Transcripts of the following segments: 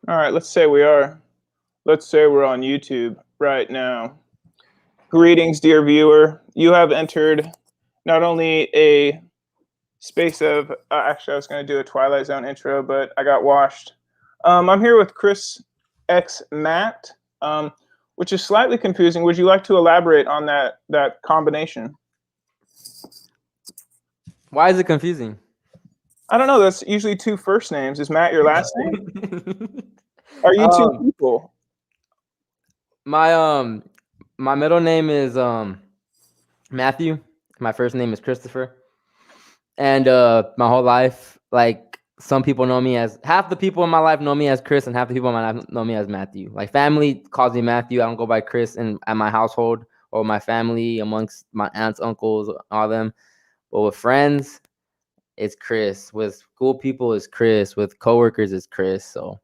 All right, let's say we are. Let's say we're on YouTube right now. Greetings, dear viewer. You have entered not only a space of. Actually, I was going to do a Twilight Zone intro, but I got washed. I'm here with Chris X Matt, which is slightly confusing. Would you like to elaborate on that combination? Why is it confusing? I don't know. That's usually two first names. Is Matt your last name? Are you two um, people? my my middle name is Matthew. My first name is Christopher. And my whole life, like some people know me as half the people in my life know me as Chris, and half the people in my life know me as Matthew. Like family calls me Matthew. I don't go by Chris in at my household or my family amongst my aunts, uncles, all them. But with friends, it's Chris. With school people, it's Chris. With coworkers, it's Chris. So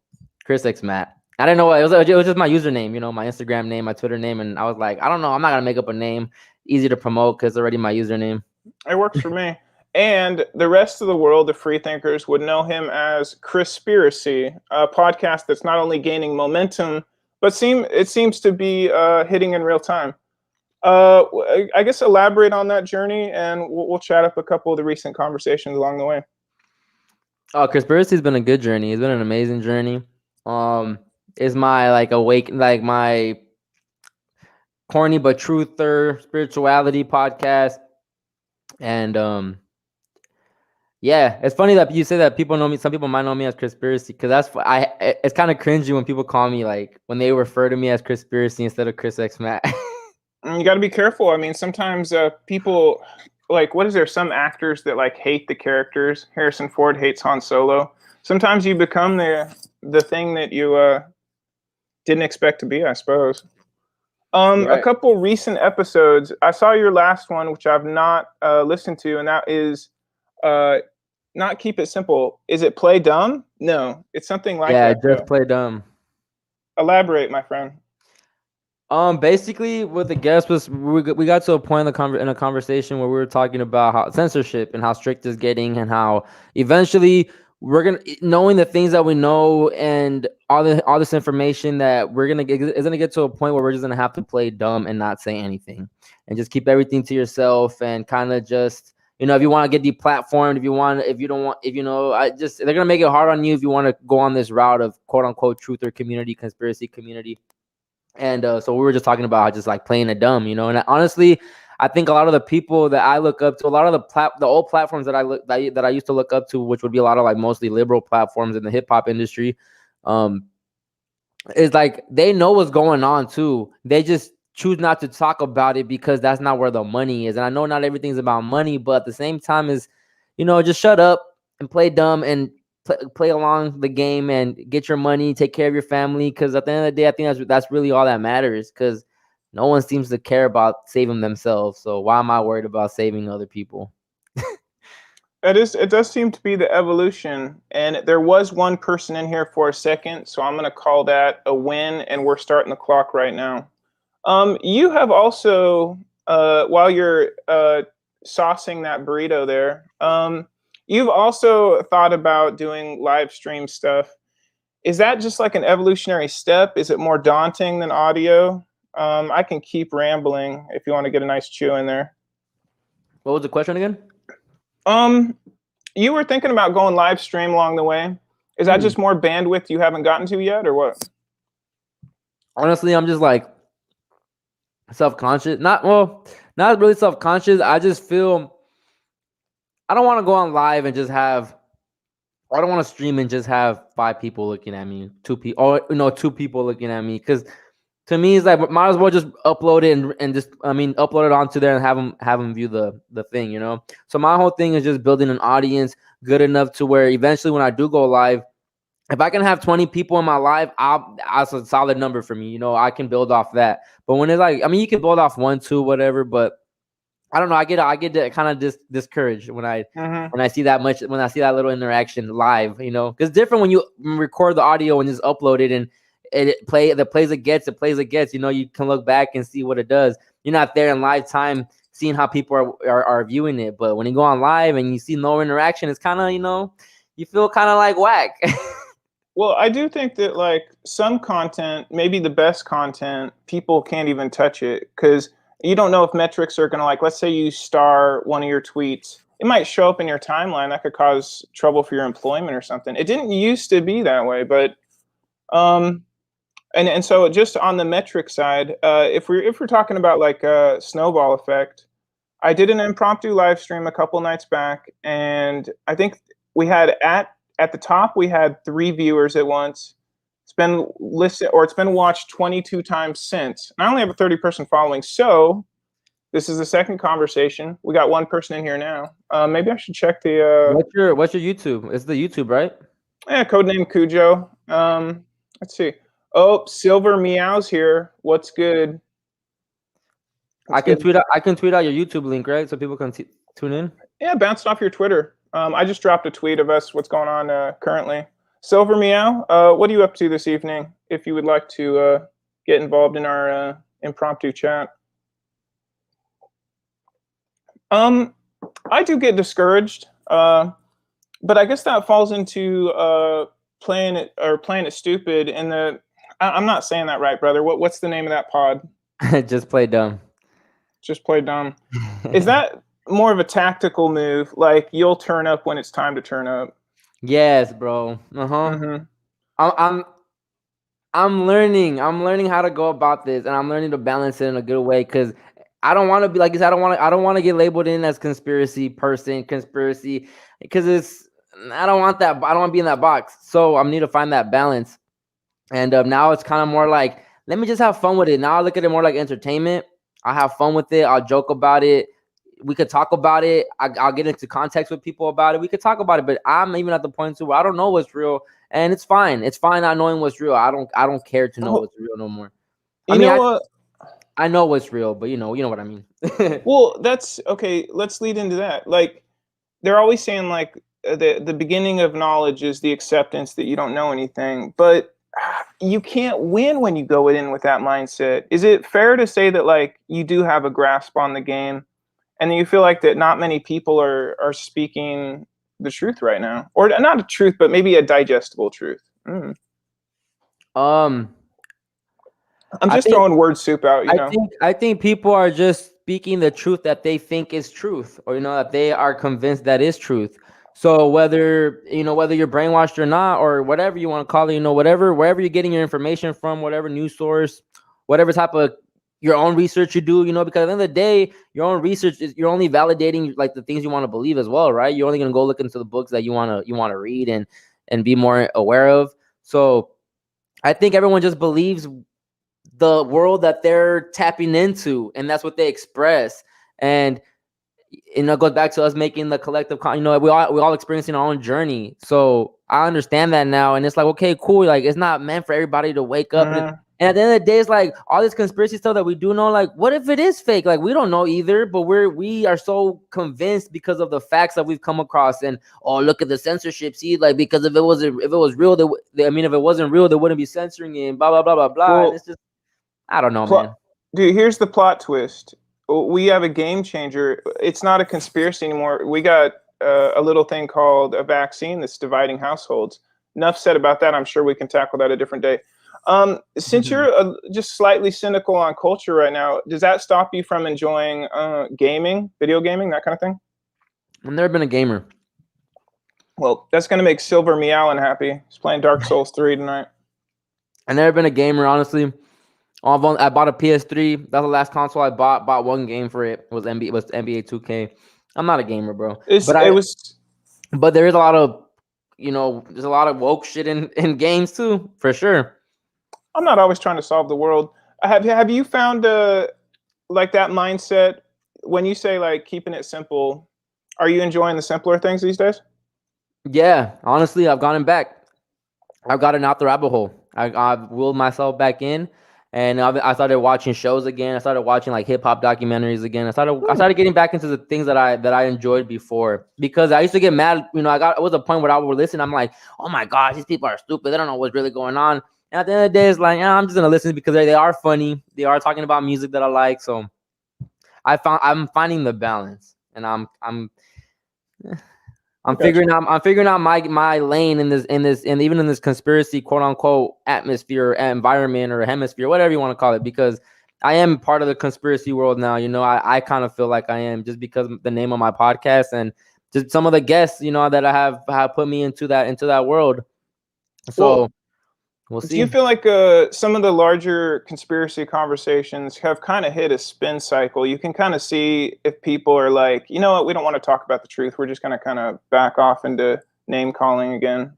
CHRISXMATT. I didn't know what it was just my username, my Instagram name, my Twitter name, and I was like, I don't know, I'm not gonna make up a name easy to promote because it's already my username. It works for me. And the rest of the world, the free thinkers, would know him as CHRISPiracy, a podcast that's not only gaining momentum, but it seems to be hitting in real time. I guess elaborate on that journey, and we'll chat up a couple of the recent conversations along the way. Oh, Conspiracy's been a good journey. It's been an amazing journey. It's my my corny but truther spirituality podcast. And yeah, it's funny that you say that people know me. Some people might know me as Conspiracy because it's kind of cringy when people call me like when they refer to me as Conspiracy instead of CHRISXMATT. You got to be careful. I mean, sometimes people like what is there? Some actors that like hate the characters. Harrison Ford hates Han Solo. Sometimes you become the thing that you didn't expect to be, I suppose. A Right. couple recent episodes. I saw your last one, which I've not listened to, and that is uh, not Keep It Simple. Is it Play Dumb? No, it's something like Yeah, that just though. play dumb. Elaborate, my friend. Basically, what the guest was, we got to a point in a conversation where we were talking about how censorship and how strict it's getting, and how eventually we're gonna knowing the things that we know and all this information that we're gonna get is gonna get to a point where we're just gonna have to play dumb and not say anything, and just keep everything to yourself, and kind of just if you want to get deplatformed, if you don't want, if I just they're gonna make it hard on you if you want to go on this route of quote unquote truth or community, conspiracy community. And so we were just talking about just like playing it dumb, And honestly, I think a lot of the people that I look up to, a lot of the old platforms that I used to look up to, which would be a lot of like mostly liberal platforms in the hip hop industry, um, is like they know what's going on too. They just choose not to talk about it because that's not where the money is. And I know not everything's about money, but at the same time is, just shut up and play dumb and play along the game and get your money, take care of your family. Because at the end of the day, I think that's really all that matters. Because no one seems to care about saving themselves. So why am I worried about saving other people? It does seem to be the evolution, and there was one person in here for a second, so I'm going to call that a win, and we're starting the clock right now. You have also, while you're saucing that burrito there, you've also thought about doing live stream stuff. Is that just like an evolutionary step? Is it more daunting than audio? I can keep rambling if you want to get a nice chew in there. What was the question again? You were thinking about going live stream along the way. Is that just more bandwidth you haven't gotten to yet, or what? Honestly, I'm just like self-conscious. Not really self-conscious. I just feel I don't want to go on live and just have. I don't want to stream and just have 5 people looking at me, 2 people, or 2 people looking at me. Because to me, it's like might as well just upload it and just upload it onto there and have them view the thing. So my whole thing is just building an audience good enough to where eventually when I do go live, if I can have 20 people in my live, that's a solid number for me. I can build off that. But when it's like, you can build off 1, 2, whatever. But I don't know. I get kind of discouraged when I see that much, when I see that little interaction live. Because it's different when you record the audio and just upload it and the plays it gets. You can look back and see what it does. You're not there in live time seeing how people are viewing it. But when you go on live and you see no interaction, it's kind of you feel kind of like whack. Well, I do think that like some content, maybe the best content, people can't even touch it because you don't know if metrics are going to like, let's say you star one of your tweets, it might show up in your timeline that could cause trouble for your employment or something. It didn't used to be that way, but um, and so just on the metric side, if we're talking about like a snowball effect, I did an impromptu live stream a couple nights back, and I think we had at the top we had 3 viewers at once. It's been listed or it's been watched 22 times since. And I only have a 30-person following, so this is the second conversation. We got one person in here now. Maybe I should check the What's your YouTube? It's the YouTube, right? codename Cujo. Let's see. Oh, Silver Meows here. What's good? I What's can good? tweet out. I can tweet out your YouTube link, right, so people can tune in. Yeah, bounced off your Twitter. I just dropped a tweet of us, what's going on currently. Silver Meow, what are you up to this evening? If you would like to get involved in our impromptu chat. I do get discouraged, but I guess that falls into playing it stupid. I'm not saying that right, brother. What's the name of that pod? Just play dumb. Just play dumb. Is that more of a tactical move? Like you'll turn up when it's time to turn up? Yes, bro. Mm-hmm. I'm I'm learning. I'm learning how to go about this, and I'm learning to balance it in a good way. Because I don't want to be like I said. I don't want to get labeled in as conspiracy person, conspiracy. Because it's. I don't want that. I don't want to be in that box. So I need to find that balance. And now it's kind of more like, let me just have fun with it. Now I look at it more like entertainment. I'll have fun with it. I'll joke about it. We could talk about it. I'll get into context with people about it. We could talk about it. But I'm even at the point where I don't know what's real, and it's fine. It's fine not knowing what's real. I don't care to know what's real no more. You know what? I know what's real, but you know what I mean. Well, that's okay. Let's lead into that. Like they're always saying, like the beginning of knowledge is the acceptance that you don't know anything, but you can't win when you go in with that mindset. Is it fair to say that like you do have a grasp on the game, and you feel like that not many people are speaking the truth right now, or not a truth, but maybe a digestible truth? um, I'm just throwing word soup out, you know. I think people are just speaking the truth that they think is truth, or that they are convinced that is truth. So whether you're brainwashed or not, or whatever you want to call it, wherever you're getting your information from, whatever news source, whatever type of your own research you do, because at the end of the day, your own research is you're only validating like the things you want to believe as well, right? You're only gonna go look into the books that you wanna read and be more aware of. So I think everyone just believes the world that they're tapping into, and that's what they express. And it goes back to us making the collective we all experiencing our own journey. So I understand that now, and it's like, okay, cool, like it's not meant for everybody to wake up and at the end of the day, it's like all this conspiracy stuff that we do know, like what if it is fake? Like we don't know either, but we are so convinced because of the facts that we've come across. And look at the censorship, see, like because if it was real, if it wasn't real, they wouldn't be censoring it, and blah blah blah blah blah. Well, and it's just, I don't know, man. Dude, here's the plot twist. We have a game changer. It's not a conspiracy anymore. We got a little thing called a vaccine that's dividing households. Enough said about that. I'm sure we can tackle that a different day. Since you're just slightly cynical on culture right now, does that stop you from enjoying gaming, video gaming, that kind of thing? I've never been a gamer. Well, that's going to make Silver Meow unhappy. He's playing Dark Souls 3 tonight. I've never been a gamer, honestly. I bought a PS3. That's the last console I bought. Bought one game for it. It was NBA 2K. I'm not a gamer, bro. But there is a lot of, there's a lot of woke shit in games too, for sure. I'm not always trying to solve the world. Have you found like that mindset when you say like keeping it simple? Are you enjoying the simpler things these days? Yeah, honestly, I've gotten back. I've gotten out the rabbit hole. I've willed myself back in, and I started watching shows again. I started watching like hip hop documentaries again. I started getting back into the things that I enjoyed before, because I used to get mad. It was a point where I would listen. I'm like, oh my gosh, these people are stupid. They don't know what's really going on. And at the end of the day, it's like, I'm just gonna listen because they are funny. They are talking about music that I like. So I'm finding the balance, and I'm I got you. I'm figuring out my lane and even in this conspiracy quote unquote atmosphere, environment, or hemisphere, whatever you want to call it, because I am part of the conspiracy world now. I kind of feel like I am, just because of the name of my podcast and just some of the guests, that I have put me into that world. Well, So we'll do you see. feel like some of the larger conspiracy conversations have kind of hit a spin cycle? You can kind of see if people are like, you know what, we don't want to talk about the truth. We're just going to kind of back off into name calling again.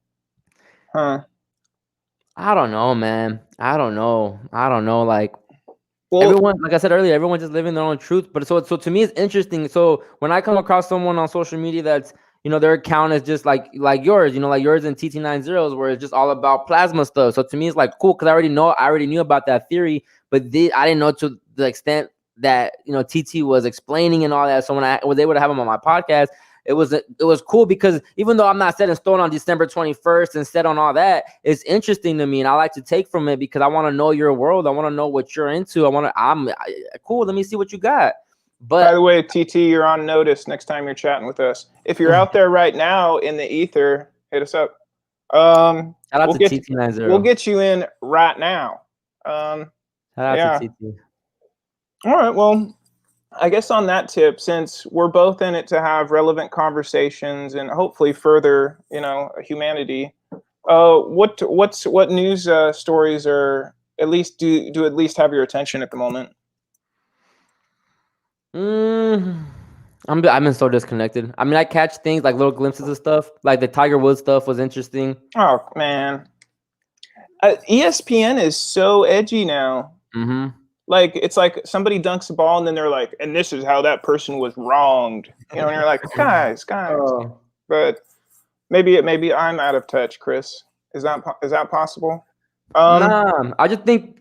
Huh. I don't know, man. I don't know. Like, Well, everyone, like I said earlier, everyone just living their own truth. But so to me, it's interesting. So when I come across someone on social media that's, their account is just like yours, like yours and TT90s, where it's just all about plasma stuff. So to me, it's like cool, because I already knew about that theory, but I didn't know to the extent that TT was explaining and all that. So when I was able to have him on my podcast, it was cool, because even though I'm not set in stone on December 21st and set on all that, it's interesting to me, and I like to take from it, because I want to know your world. I want to know what you're into. Cool. Let me see what you got. by But the way, TT, you're on notice next time you're chatting with us. If you're out there right now in the ether, hit us up. shout out We'll to get we'll TT90. get you in right now. Um, Shout out to yeah. TT. All right. Well, I guess on that tip, since we're both in it to have relevant conversations and hopefully further, humanity. What news stories are at least do at least have your attention at the moment? Mm, I've been so disconnected. I mean, I catch things like little glimpses of stuff, like the Tiger Woods stuff was interesting. Oh man, ESPN is so edgy now. Mm-hmm. Like it's like somebody dunks a ball and then they're like, and this is how that person was wronged. And you're like, guys. Oh. But maybe I'm out of touch, Chris. Is that possible? Um, Nah, I just think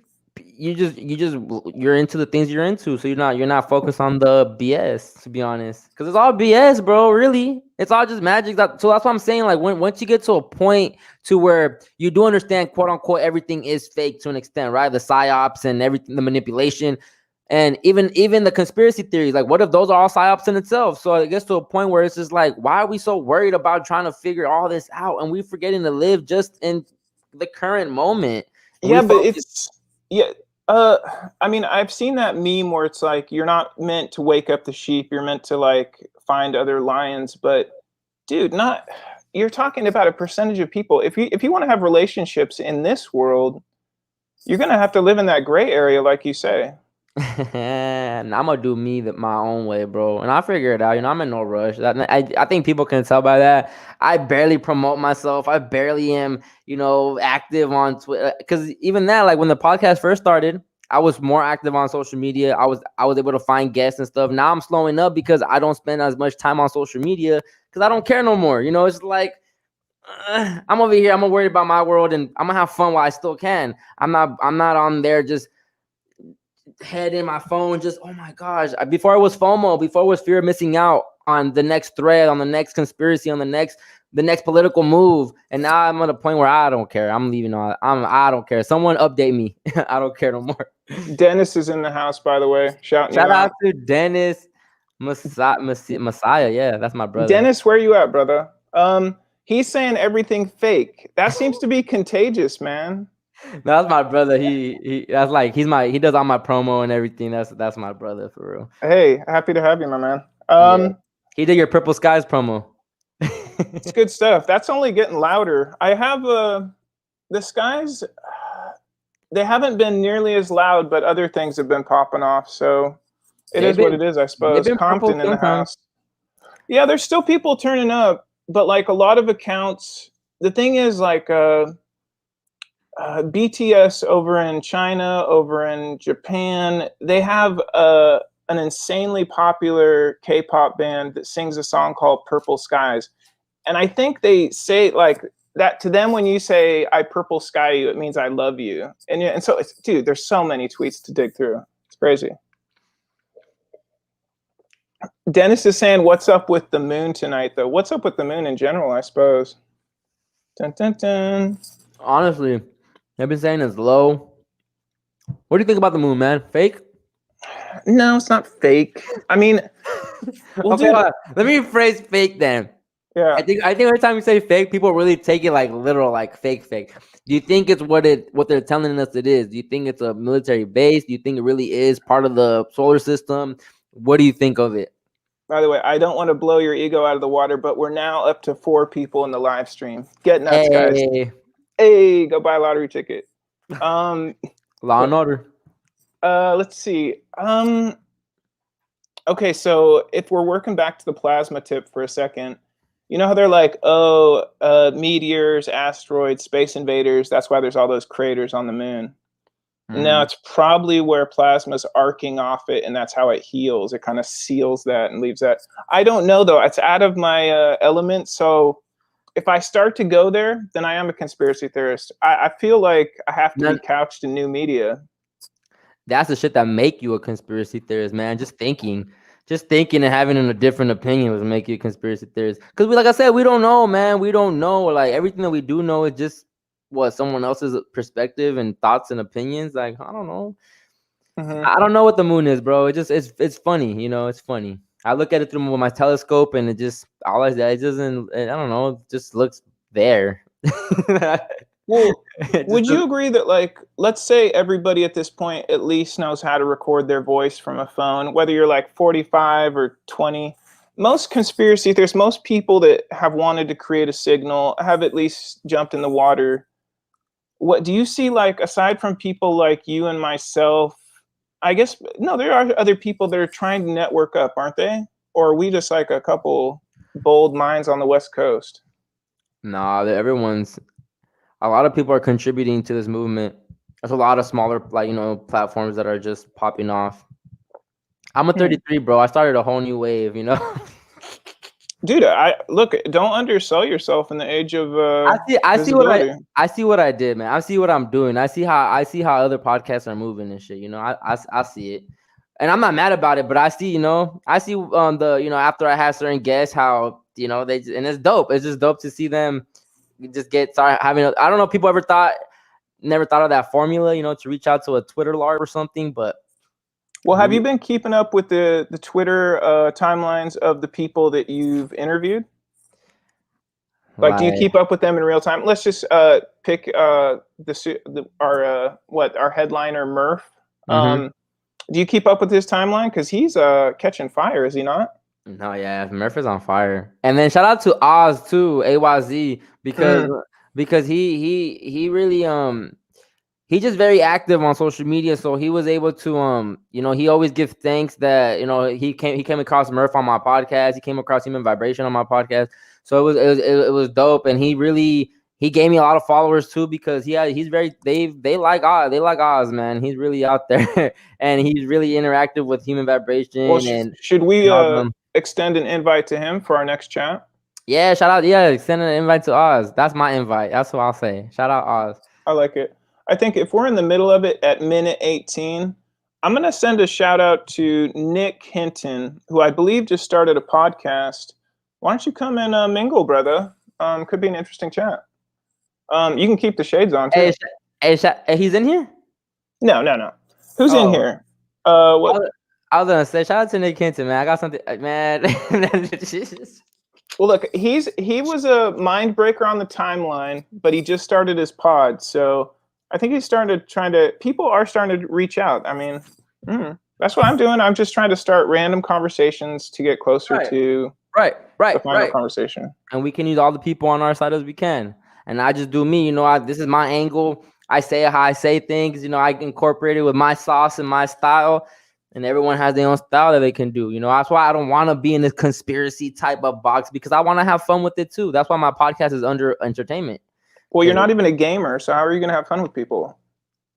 you're into the things you're into, so you're not focused on the BS, to be honest, because it's all BS, bro. Really, it's all just magic. So that's what I'm saying. Like, once you get to a point to where you do understand, quote unquote, everything is fake to an extent, right? The psyops and everything, the manipulation, and even the conspiracy theories. Like, what if those are all psyops in itself? So it gets to a point where it's just like, why are we so worried about trying to figure all this out, and we forgetting to live just in the current moment? And we yeah, but focus. it's yeah. Uh, I mean, I've seen that meme where it's like you're not meant to wake up the sheep. You're meant to like find other lions. But dude, not you're talking about a percentage of people. If you want to have relationships in this world, you're gonna have to live in that gray area, like you say. And I'm gonna do my own way, bro. And I figure it out. I'm in no rush. I think people can tell by that. I barely promote myself. I barely am, active on Twitter. Because even that, like when the podcast first started, I was more active on social media. I was able to find guests and stuff. Now I'm slowing up because I don't spend as much time on social media because I don't care no more. It's like I'm over here. I'm gonna worry about my world, and I'm gonna have fun while I still can. I'm not on there just head in my phone, just oh my gosh. Before it was FOMO, before it was fear of missing out on the next thread, on the next conspiracy, on the next political move, and now I'm at a point where I don't care. I'm leaving all. I don't care. Someone update me. I don't care no more. Dennis is in the house, by the way, shouting you Shout out out. to Dennis Messiah. Yeah, that's my brother. Dennis, where you at, brother? He's saying everything fake. That seems to be contagious, man. That's my brother. He that's like he does all my promo and everything. That's my brother for real. Hey, happy to have you, my man. Yeah. He did your Purple Skies promo. It's good stuff. That's only getting louder. I have the skies. They haven't been nearly as loud, but other things have been popping off. So it They've is what been it is, I they've suppose. been purple Compton in the sometimes. house. Yeah, there's still people turning up, but like a lot of accounts. The thing is, like BTS over in China, over in Japan, they have an insanely popular K-pop band that sings a song called "Purple Skies," and I think they say like that to them when you say "I purple sky you," it means I love you, and so it's, dude, there's so many tweets to dig through. It's crazy. Dennis is saying, "What's up with the moon tonight, though? What's up with the moon in general, I suppose." Dun, dun, dun. Honestly, they've been saying it's low. What do you think about the moon, man? Fake? No, it's not fake. I mean, well, Okay, dude, let me phrase fake then. Yeah. I think every time you say fake, people really take it like literal, like fake. Do you think it's what they're telling us it is? Do you think it's a military base? Do you think it really is part of the solar system? What do you think of it? By the way, I don't want to blow your ego out of the water, but we're now up to 4 people in the live stream. Get nuts, guys. Hey, Hey, go buy a lottery ticket. Um, Law and Order. let's see. Okay, so if we're working back to the plasma tip for a second, you know how they're like, oh, meteors, asteroids, space invaders. That's why there's all those craters on the moon. Now it's probably where plasma's arcing off it, and that's how it heals. It kind of seals that and leaves that. I don't know though. It's out of my element. So if I start to go there, then I am a conspiracy theorist. I feel like I have to be couched in new media. That's the shit that make you a conspiracy theorist, man. Just thinking and having a different opinion would make you a conspiracy theorist. Because like I said, we don't know, man. We don't know. Like everything that we do know is just what someone else's perspective and thoughts and opinions. Like I don't know. Mm-hmm. I don't know what the moon is, bro. It's funny, it's funny. I look at it through my telescope, and it just it doesn't. I don't know. It just looks there. Well, would you agree that, like, let's say everybody at this point at least knows how to record their voice from a phone, whether you're like 45 or 20? Most conspiracy theorists, most people that have wanted to create a signal have at least jumped in the water. What do you see, like, aside from people like you and myself? I guess, no, there are other people that are trying to network up, aren't they? Or are we just like a couple bold minds on the West Coast? Nah, everyone's. A lot of people are contributing to this movement. There's a lot of smaller, like platforms that are just popping off. I'm a 33, bro. I started a whole new wave, Dude, I look. Don't undersell yourself in the age of I visibility. see what I did, man. I see what I'm doing. I see how other podcasts are moving and shit. I see it, and I'm not mad about it. But I see, I see the after I have certain guests how they and it's dope. It's just dope to see them just start having. I don't know. People never thought of that formula, to reach out to a Twitter lark or something, but. Well, have you been keeping up with the Twitter timelines of the people that you've interviewed? Like, do you keep up with them in real time? Let's just pick our headliner Murph. Mm-hmm. Do you keep up with his timeline? Because he's catching fire, is he not? No, yeah, Murph is on fire. And then shout out to Oz too, AYZ, because he really he's just very active on social media, so he was able to he always gives thanks that he came across Murph on my podcast. He came across Human Vibration on my podcast, so it was dope. And he gave me a lot of followers too, because he's very they like Oz, man. He's really out there and he's really interactive with Human Vibration. Well, and should we extend an invite to him for our next chat? Yeah, shout out. Yeah, send an invite to Oz. That's my invite. That's what I'll say. Shout out Oz. I like it. I think if we're in the middle of it at minute 18, I'm going to send a shout out to Nick Hinton, who I believe just started a podcast. Why don't you come and mingle, brother? Could be an interesting chat. You can keep the shades on too. Hey, he's in here? No. Who's in here? What? I was gonna say shout out to Nick Hinton, man. I got something, man. Well, look, he was a mind breaker on the timeline, but he just started his pod, so I think people are starting to reach out. I mean, that's what I'm doing. I'm just trying to start random conversations to get closer to the final conversation. And we can use all the people on our side as we can. And I just do me, this is my angle. I say how I say things, I incorporate it with my sauce and my style. And everyone has their own style that they can do. That's why I don't want to be in this conspiracy type of box, because I want to have fun with it too. That's why my podcast is under entertainment. Well, you're not even a gamer, so how are you going to have fun with people?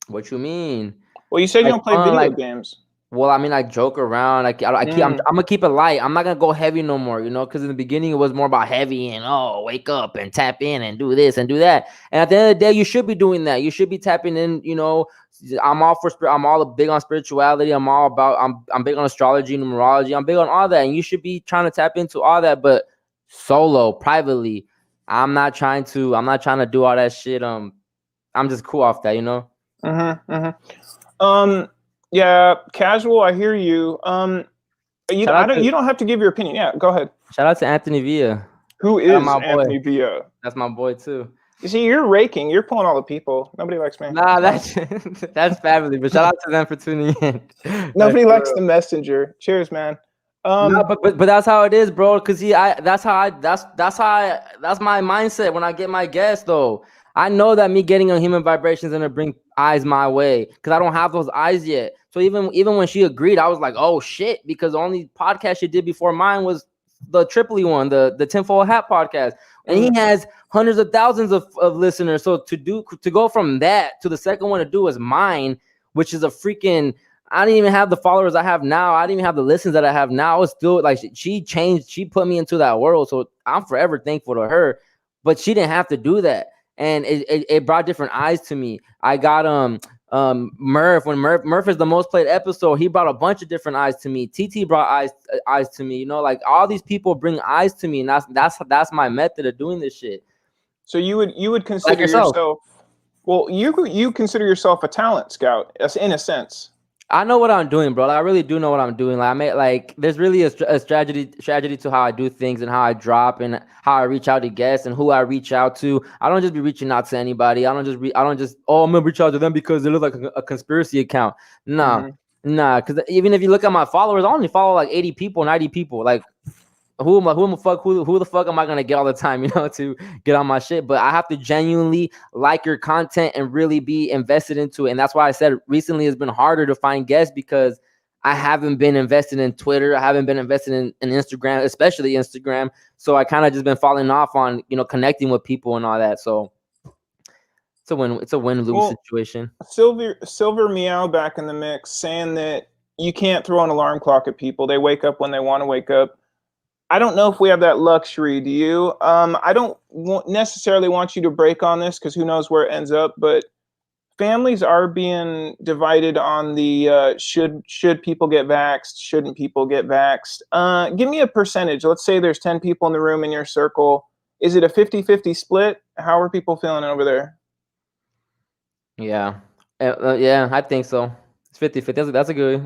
What you mean? Well, you said you don't play video games. Well, I mean, I joke around. I'm gonna keep it light. I'm not gonna go heavy no more, because in the beginning it was more about heavy and wake up and tap in and do this and do that. And at the end of the day, you should be doing that. You should be tapping in. I'm all big on spirituality. I'm big on astrology, numerology. I'm big on all that, and you should be trying to tap into all that, but solo, privately. I'm not trying to do all that shit. I'm just cool off that, Yeah, casual. I hear you. You don't have to give your opinion. Yeah, go ahead. Shout out to Anthony Villa. Who That's is my boy. Anthony Villa? That's my boy too. You see, you're raking. You're pulling all the people. Nobody likes me. Nah, that's that's family. But shout out to them for tuning in. Like, Nobody for likes real. the messenger. Cheers, man. No, but that's how it is, bro. Cause see, that's my mindset when I get my guests though. I know that me getting on human vibrations gonna bring eyes my way because I don't have those eyes yet. So even when she agreed, I was like, oh shit, because the only podcast she did before mine was the Tripoli one, the Tinfoil Hat podcast, and he has hundreds of thousands of listeners. So to go from that to the second one to do is mine, which is a freaking. I didn't even have the followers I have now. I didn't even have the listens that I have now. I was still like she changed. She put me into that world, so I'm forever thankful to her. But she didn't have to do that, and it brought different eyes to me. I got Murph when Murph is the most played episode. He brought a bunch of different eyes to me. TT brought eyes to me. You know, like all these people bring eyes to me, and that's my method of doing this shit. So you would consider Like yourself. yourself. Well, you consider yourself a talent scout, in a sense. I know what I'm doing, bro. Like, I really do know what I'm doing. There's really a strategy to how I do things and how I drop and how I reach out to guests and who I reach out to. I don't just be reaching out to anybody. I don't just oh, I'm gonna reach out to them because they look like a conspiracy account. Nah, because even if you look at my followers, I only follow like 80 people, 90 people. Like who the fuck am I gonna get all the time, to get on my shit? But I have to genuinely like your content and really be invested into it. And that's why I said recently it's been harder to find guests because I haven't been invested in Twitter. I haven't been invested in Instagram, especially Instagram. So I kind of just been falling off on, connecting with people and all that. So it's a win-lose situation. Silver Meow back in the mix saying that you can't throw an alarm clock at people. They wake up when they want to wake up. I don't know if we have that luxury. Do you? I don't necessarily want you to break on this because who knows where it ends up. But families are being divided on the should people get vaxxed, shouldn't people get vaxxed. Give me a percentage. Let's say there's 10 people in the room in your circle. Is it a 50-50 split? How are people feeling over there? Yeah. Yeah, I think so. It's 50-50.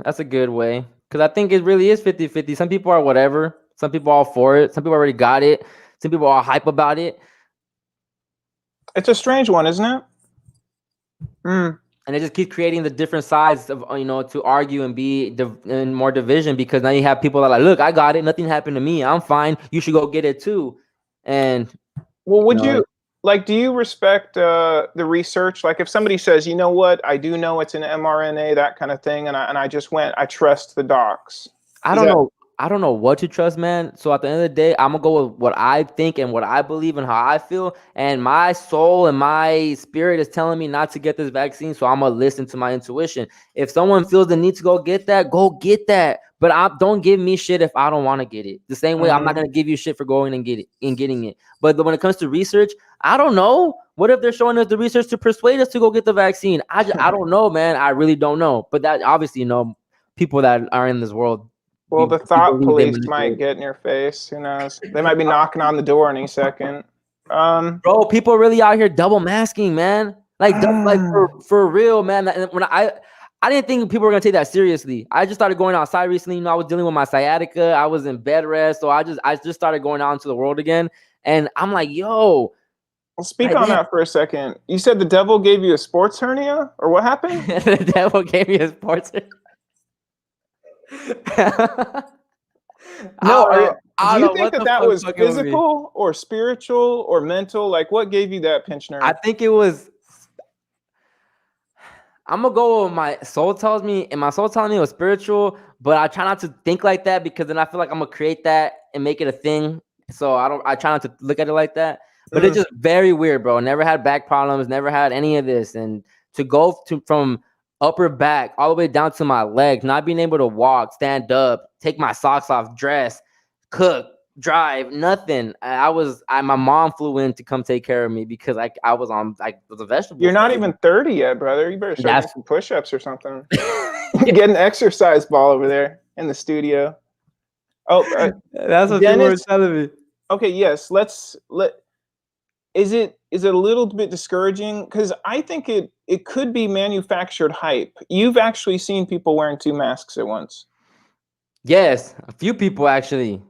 That's a good way. Because I think it really is 50-50. Some people are whatever. Some people are all for it. Some people already got it. Some people are hype about it. It's a strange one, isn't it? And it just keeps creating the different sides of, to argue and be in more division because now you have people that are like, look, I got it. Nothing happened to me. I'm fine. You should go get it too. And well, would you like? Do you respect the research? Like, if somebody says, you know what, I do know it's an mRNA, that kind of thing, and I just went, I trust the docs. I don't know. I don't know what to trust, man. So at the end of the day, I'm gonna go with what I think and what I believe and how I feel. And my soul and my spirit is telling me not to get this vaccine. So I'm gonna listen to my intuition. If someone feels the need to go get that, go get that. But don't give me shit if I don't want to get it. The same way I'm not gonna give you shit for going and getting it. But when it comes to research, I don't know. What if they're showing us the research to persuade us to go get the vaccine? I don't know, man. I really don't know. But that obviously, people that are in this world. Well, the thought police might get in your face. Who knows? They might be knocking on the door any second. Bro, people really out here double masking, man. Like for real, man. And when I didn't think people were gonna take that seriously. I just started going outside recently. I was dealing with my sciatica. I was in bed rest, so I just started going out into the world again. And I'm like, yo. Well, speak on that for a second. You said the devil gave you a sports hernia, or what happened? The devil gave me a sports hernia. No, do you think that was physical or spiritual or mental? Like, what gave you that pinch nerve? I think it was. I'm gonna go with my soul tells me, and my soul telling me it was spiritual, but I try not to think like that because then I feel like I'm gonna create that and make it a thing. So I try not to look at it like that. But it's just very weird, bro. Never had back problems, never had any of this, and to go from upper back all the way down to my legs, not being able to walk, stand up, take my socks off, dress, cook, drive, nothing. My mom flew in to come take care of me because I was on the vegetable. You're not even 30 yet, brother. You better start doing some push-ups or something. Get an exercise ball over there in the studio. Oh, that's what people were telling me. Okay, yes. Is it a little bit discouraging? Because I think it could be manufactured hype. You've actually seen people wearing 2 masks at once. Yes, a few people actually.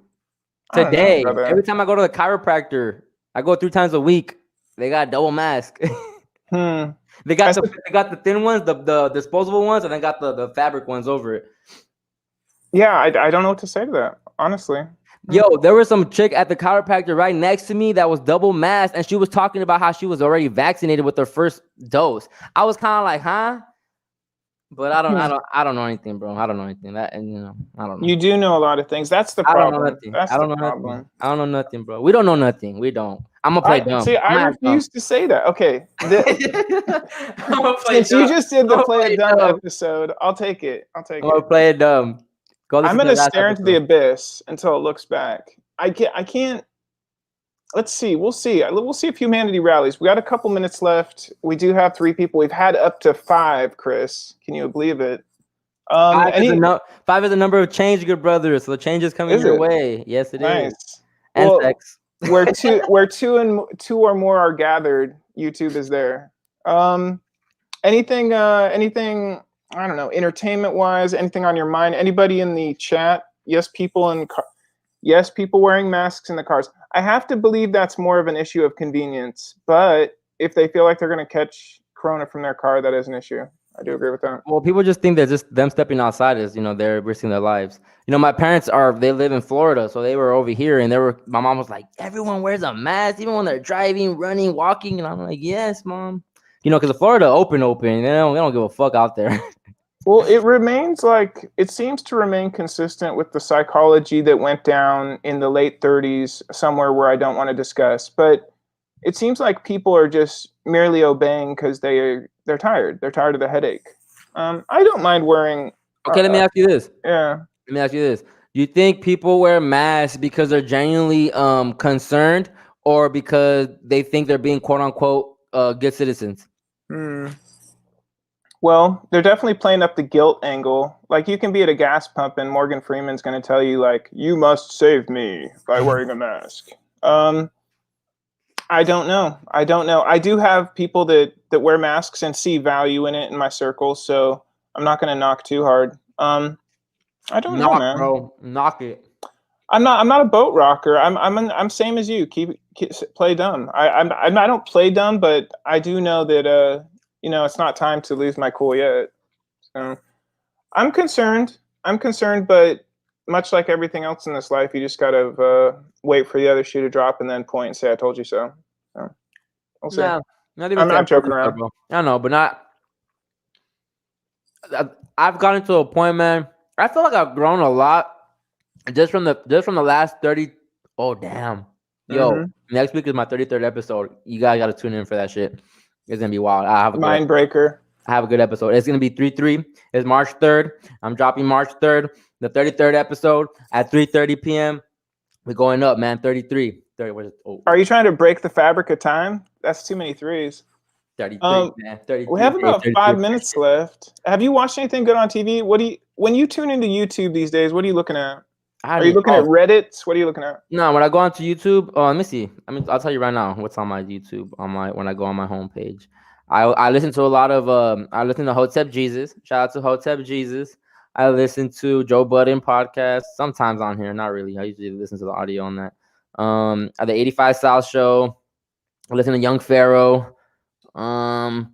I don't know, Today, brother. every time I go to the chiropractor, I go 3 times a week. They got double mask. Hmm. They got the thin ones, the disposable ones, and they got the fabric ones over it. Yeah, I don't know what to say to that, honestly. Yo, there was some chick at the chiropractor right next to me that was double masked, and she was talking about how she was already vaccinated with her first dose. I was kind of like, huh? But I don't know anything, bro. I don't know anything. That, and I don't know. You do know a lot of things. That's the I don't know problem. nothing. That's I the don't know nothing. problem. I don't know nothing, bro. We don't know nothing. We don't. I'm gonna play I dumb. see. I I'm gonna act dumb. refuse to say that. Okay. I'm gonna play Since dumb. you just did the I'm gonna play it play dumb dumb. episode, I'll take it. I'll take I'm gonna it. play it dumb. Go listen I'm to the gonna last stare into the episode. abyss until it looks back. I can't. Let's see. We'll see. We'll see if humanity rallies. We got a couple minutes left. We do have 3 people. We've had up to 5. Chris, can you believe it? 5 is a number of change, good brother. So the change is coming your way. Yes, it is. Nice. And Well, sex. where two or more are gathered, YouTube is there. Anything I don't know, entertainment wise, anything on your mind? Anybody in the chat? Yes, people wearing masks in the cars. I have to believe that's more of an issue of convenience, but if they feel like they're going to catch corona from their car, that is an issue. I do agree with that. Well, people just think that just them stepping outside is, they're risking their lives. My parents they live in Florida, so they were over here, and my mom was like, everyone wears a mask, even when they're driving, running, walking, and I'm like, yes, mom. Because the Florida open, they don't give a fuck out there. Well, it seems to remain consistent with the psychology that went down in the late 30s, somewhere where I don't want to discuss. But it seems like people are just merely obeying because they're tired. They're tired of the headache. I don't mind wearing. Okay, let me ask you this. Yeah. Let me ask you this. Do you think people wear masks because they're genuinely concerned, or because they think they're being quote unquote good citizens? Well, they're definitely playing up the guilt angle. Like, you can be at a gas pump and Morgan Freeman's going to tell you, like, you must save me by wearing a mask. I don't know. I do have people that wear masks and see value in it in my circle, so I'm not going to knock too hard. I don't know, man. Bro, knock it. I'm not a boat rocker. I'm same as you. Keep play dumb. I don't play dumb, but I do know that it's not time to lose my cool yet. So I'm concerned, but much like everything else in this life, you just gotta wait for the other shoe to drop and then point and say, "I told you so." So we'll see. Nah, not even. I'm joking around. Bro. I know, but not. I've gotten to a point, man. I feel like I've grown a lot just from the last 30. Oh damn, yo! Next week is my 33rd episode. You guys got to tune in for that shit. It's gonna be wild. I have a Mind breaker. I have a good episode. It's gonna be 3/3. It's March 3rd. I'm dropping March 3rd, the 33rd episode at 3:30 p.m. We're going up, man. 33. 30. Are you trying to break the fabric of time? That's too many threes. 33, man. 33. We have about 5 minutes left. Have you watched anything good on TV? When you tune into YouTube these days, what are you looking at? Are you looking at Reddit? What are you looking at? No, when I go onto YouTube, let me see. I'll tell you right now what's on my YouTube when I go on my homepage. I listen to a lot of I listen to Hotep Jesus. Shout out to Hotep Jesus. I listen to Joe Budden podcast. Sometimes on here, not really. I usually listen to the audio on that. The 85 South show. I listen to Young Pharaoh. And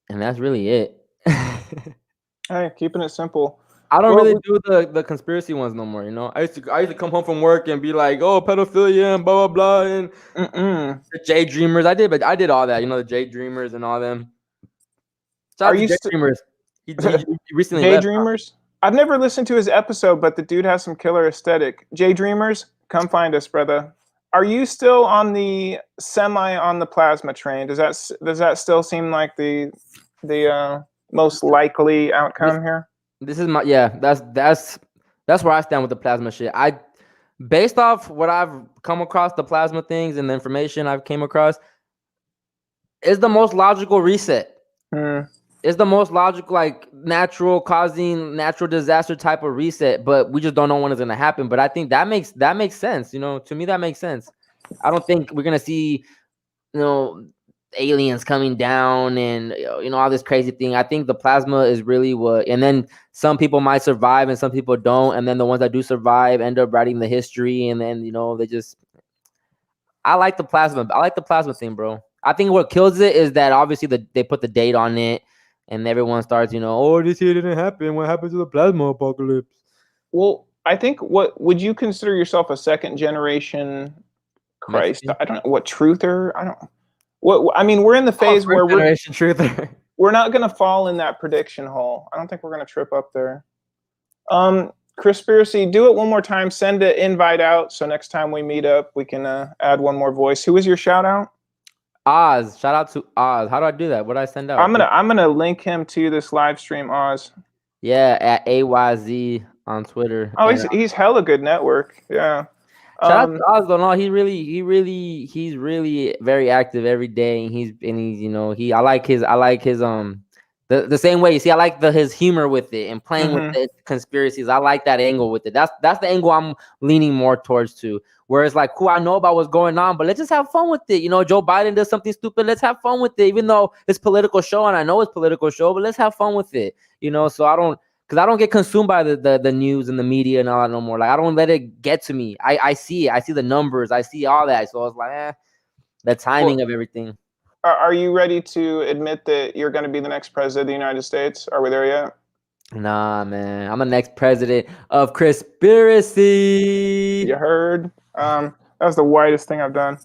that's really it. Hey, keeping it simple. I don't really do the conspiracy ones no more. I used to come home from work and be like, oh, pedophilia and blah blah blah, and the J Dreamers. I did all that. The J Dreamers and all them. Are you J Dreamers? He recently J left. Dreamers? I've never listened to his episode, but the dude has some killer aesthetic. J Dreamers, come find us, brother. Are you still on the plasma train? Does that still seem like the most likely outcome here? This is that's where I stand with the plasma shit. Based off what I've come across, the plasma things and the information I've came across, is the most logical reset. It's the most logical, like natural disaster type of reset, but we just don't know when it's gonna happen. But I think that makes sense. To me, that makes sense. I don't think we're gonna see, aliens coming down and all this crazy thing. I think the plasma is really what, and then some people might survive and some people don't, and then the ones that do survive end up writing the history, and then they just. I like the plasma. I like the plasma thing, bro. I think what kills it is that obviously they put the date on it, and everyone starts, oh, this here didn't happen. What happened to the plasma apocalypse? Well, I think what would you consider yourself a second generation Christ? Mexican? I don't know what truther. I don't. What I mean, we're in the phase where generation truther. we're not going to fall in that prediction hole. I don't think we're going to trip up there. Conspiracy, do it one more time. Send an invite out so next time we meet up, we can add one more voice. Who was your shout out? Oz. Shout out to Oz. How do I do that? What do I send out? I'm gonna link him to this live stream, Oz. Yeah, at AYZ on Twitter. Oh, he's hella good network. Yeah. Shout out to Oz though. No, he's really very active every day, and he's I like his the same way. You see, I like his humor with it and playing with the conspiracies. I like that angle with it. That's the angle I'm leaning more towards too. Where it's like, cool, I know about what's going on, but let's just have fun with it. Joe Biden does something stupid. Let's have fun with it, even though it's political show, and I know it's political show, but let's have fun with it. So I don't get consumed by the news and the media and all that no more. Like I don't let it get to me. I see it. I see the numbers. I see all that. So it's like, the timing of everything. Are you ready to admit that you're going to be the next president of the United States? Are we there yet? Nah, man. I'm the next president of conspiracy. You heard? That was the whitest thing I've done.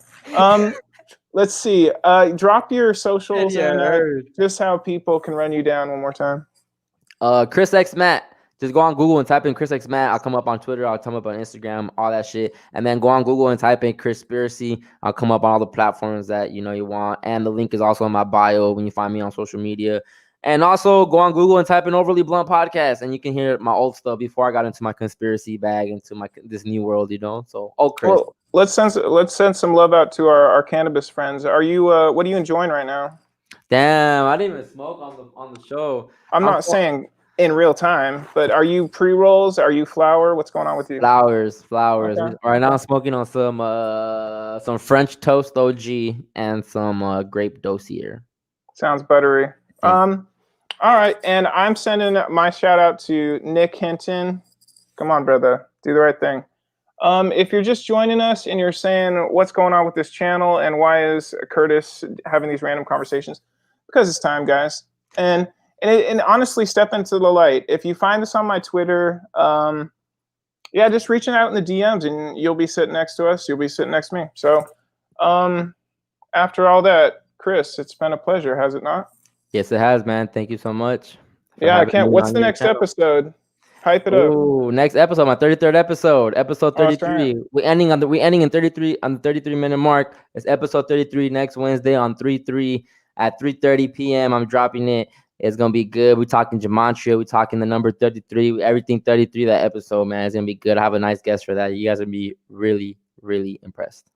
Let's see. Drop your socials and just how people can run you down one more time. CHRISXMATT. Just go on Google and type in CHRISXMATT. I'll come up on Twitter. I'll come up on Instagram, all that shit. And then go on Google and type in Conspiracy. I'll come up on all the platforms that you want. And the link is also in my bio when you find me on social media. And also go on Google and type in Overly Blunt Podcast, and you can hear my old stuff before I got into my conspiracy bag, into this new world, So, Chris. Well, let's send some love out to our cannabis friends. Are you what are you enjoying right now? Damn, I didn't even smoke on the show. I'm not saying in real time, but are you pre-rolls? Are you flower? What's going on with you? Flowers. Okay. Right now I'm smoking on some French toast OG and some grape dossier. Sounds buttery. All right, and I'm sending my shout out to Nick Hinton. Come on, brother, do the right thing. If you're just joining us and you're saying what's going on with this channel and why is Curtis having these random conversations, because it's time, guys. And honestly, step into the light. If you find this on my Twitter, just reaching out in the DMs, and you'll be sitting next to us. You'll be sitting next to me. So, after all that, Chris, it's been a pleasure, has it not? Yes, it has, man. Thank you so much. Yeah, I can't. What's the next episode? Hype it up. Ooh, next episode, my 33rd episode, episode 33. Right. We're ending in 33 on the 33-minute mark. It's episode 33 next Wednesday on 3/3 at 3:30 p.m. I'm dropping it. It's gonna be good. We're talking gematria. We're talking the number 33. Everything 33. That episode, man, it's gonna be good. I have a nice guest for that. You guys will be really, really impressed.